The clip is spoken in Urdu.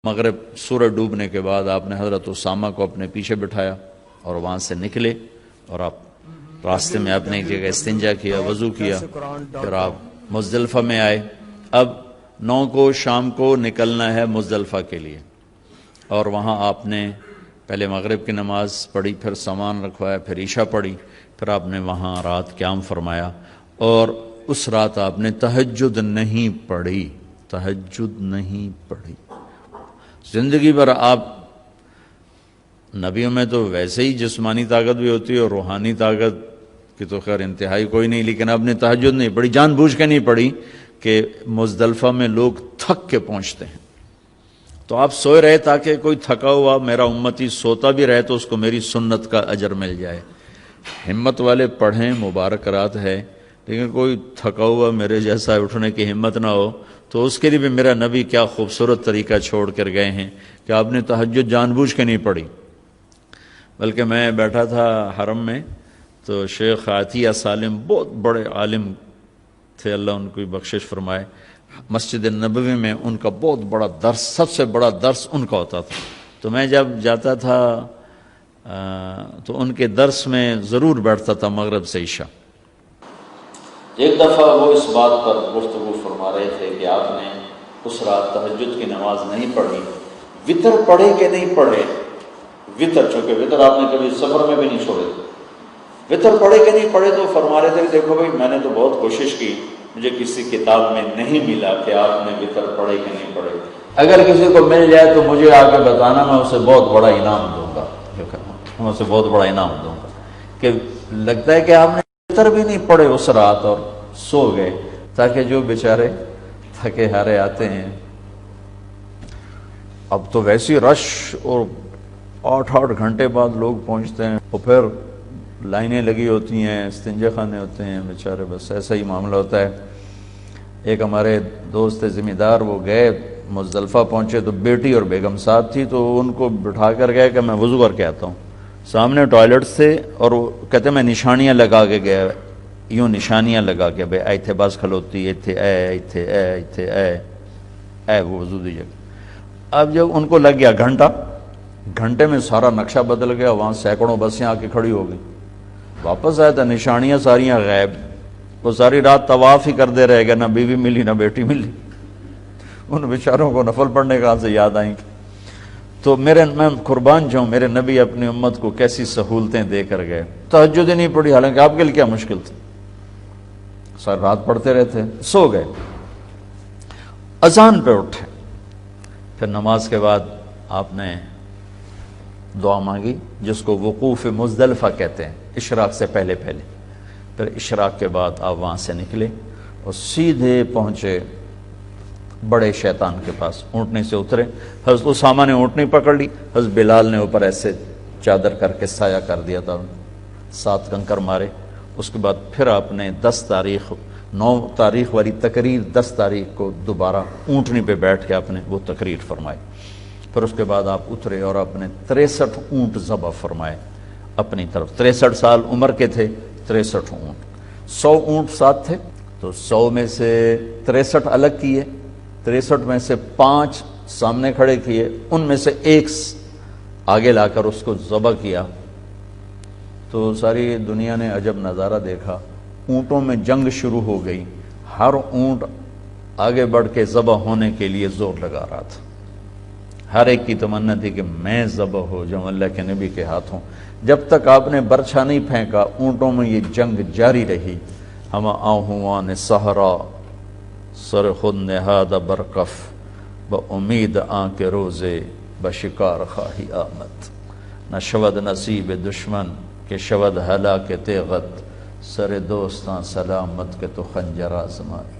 مغرب سورج ڈوبنے کے بعد آپ نے حضرت اسامہ کو اپنے پیچھے بٹھایا اور وہاں سے نکلے اور آپ راستے میں اپنے ایک جگہ استنجا کیا، وضو کیا، پھر آپ مزدلفہ میں آئے۔ اب 9 کو شام کو نکلنا ہے مزدلفہ کے لیے، اور وہاں آپ نے پہلے مغرب کی نماز پڑھی، پھر سامان رکھوایا، پھر عشاء پڑھی، پھر آپ نے وہاں رات قیام فرمایا، اور اس رات آپ نے تہجد نہیں پڑھی، تہجد نہیں پڑھی۔ زندگی بھر آپ، نبیوں میں تو ویسے ہی جسمانی طاقت بھی ہوتی ہے اور روحانی طاقت کی تو خیر انتہائی کوئی نہیں، لیکن آپ نے تہجد نہیں پڑھی، جان بوجھ کے نہیں پڑھی کہ مزدلفہ میں لوگ تھک کے پہنچتے ہیں، تو آپ سوئے رہے تاکہ کوئی تھکا ہوا میرا امتی سوتا بھی رہے تو اس کو میری سنت کا اجر مل جائے۔ ہمت والے پڑھیں، مبارک رات ہے، لیکن کوئی تھکا ہوا میرے جیسا اٹھنے کی ہمت نہ ہو تو اس کے لیے بھی میرا نبی کیا خوبصورت طریقہ چھوڑ کر گئے ہیں کہ آپ نے تہجد جان بوجھ کے نہیں پڑھی۔ بلکہ میں بیٹھا تھا حرم میں تو شیخ عطیہ سالم بہت بڑے عالم تھے، اللہ ان کو بخشش فرمائے، مسجد نبوی میں ان کا بہت بڑا درس، سب سے بڑا درس ان کا ہوتا تھا، تو میں جب جاتا تھا تو ان کے درس میں ضرور بیٹھتا تھا مغرب سے عشاء۔ ایک دفعہ وہ اس بات پر گفتگو فرما رہے تھے کہ آپ نے اس رات تہجد کی نماز نہیں پڑھی، وتر پڑھے کہ نہیں پڑھے، وتر، چونکہ وتر آپ نے کبھی سفر میں بھی نہیں چھوڑے، وتر پڑھے کہ نہیں پڑھے، تو فرما رہے تھے کہ دیکھو بھائی میں نے تو بہت کوشش کی، مجھے کسی کتاب میں نہیں ملا کہ آپ نے وتر پڑھے کہ نہیں پڑھے، اگر کسی کو مل جائے تو مجھے آ کے بتانا، میں اسے بہت بڑا انعام دوں گا، میں اسے بہت بڑا انعام دوں گا۔ کہ لگتا ہے کہ آپ نے وتر بھی نہیں پڑھے اس رات اور سو گئے، تاکہ جو بیچارے تھکے ہارے آتے ہیں، اب تو ویسی رش اور 8 گھنٹے بعد لوگ پہنچتے ہیں، اور پھر لائنیں لگی ہوتی ہیں، استنجا خانے ہوتے ہیں، بیچارے بس ایسا ہی معاملہ ہوتا ہے۔ ایک ہمارے دوست ذمہ دار، وہ گئے مزدلفہ پہنچے تو بیٹی اور بیگم ساتھ تھی، تو ان کو بٹھا کر گئے کہ میں وضو کر کے آتا ہوں، سامنے ٹوائلٹ سے، اور وہ کہتے میں نشانیاں لگا کے گیا، یوں نشانیاں لگا کے بھائی ایتھے بس کھلوتی، ایتھے اے وہ وضو دی جگہ۔ اب جب ان کو لگ گیا گھنٹے میں سارا نقشہ بدل گیا، وہاں سینکڑوں بسیں آ کے کھڑی ہو گئی، واپس آیا تھا نشانیاں ساریاں غائب، وہ ساری رات طواف ہی کر دے رہے گا، نہ بیوی ملی نہ بیٹی ملی، ان بیچاروں کو نفل پڑھنے کہاں سے یاد آئیں گے۔ تو میں قربان جاؤں، میرے نبی اپنی امت کو کیسی سہولتیں دے کر گئے، تہجد نہیں پڑھی، حالانکہ آپ کے لیے کیا مشکل تھی، ساری رات پڑھتے رہتے، سو گئے، اذان پہ اٹھے، پھر نماز کے بعد آپ نے دعا مانگی جس کو وقوف مزدلفہ کہتے ہیں، اشراق سے پہلے پھر اشراق کے بعد آپ وہاں سے نکلے اور سیدھے پہنچے بڑے شیطان کے پاس، اونٹنی سے اترے، حضرت اسامہ نے اونٹنی پکڑ لی، حضرت بلال نے اوپر ایسے چادر کر کے سایہ کر دیا تھا، 7 کنکر مارے، اس کے بعد پھر آپ نے 9 تاریخ والی تقریر 10 تاریخ کو دوبارہ اونٹنی پہ بیٹھ کے آپ نے وہ تقریر فرمائی، پھر اس کے بعد آپ اترے اور آپ نے 63 اونٹ ذبح فرمائے اپنی طرف، 63 سال عمر کے تھے، 63 اونٹ، 100 اونٹ ساتھ تھے، تو 100 میں سے 63 الگ کیے، 63 میں سے 5 سامنے کھڑے کیے، ان میں سے 1 آگے لا کر اس کو ذبح کیا، تو ساری دنیا نے عجب نظارہ دیکھا، اونٹوں میں جنگ شروع ہو گئی، ہر اونٹ آگے بڑھ کے ذبح ہونے کے لیے زور لگا رہا تھا، ہر ایک کی تمنا تھی کہ میں ذبح ہو جاؤں اللہ کے نبی کے ہاتھوں۔ جب تک آپ نے برچھا نہیں پھینکا اونٹوں میں یہ جنگ جاری رہی، ہم آہوان صحرا سر خود نہاد برکف بامید آن کے روزے بشکار خواہی آمد، نہ شود نصیب دشمن کہ شود ہلاک تیغت، سر دوستاں سلامت کے تو خنجر آزمائی۔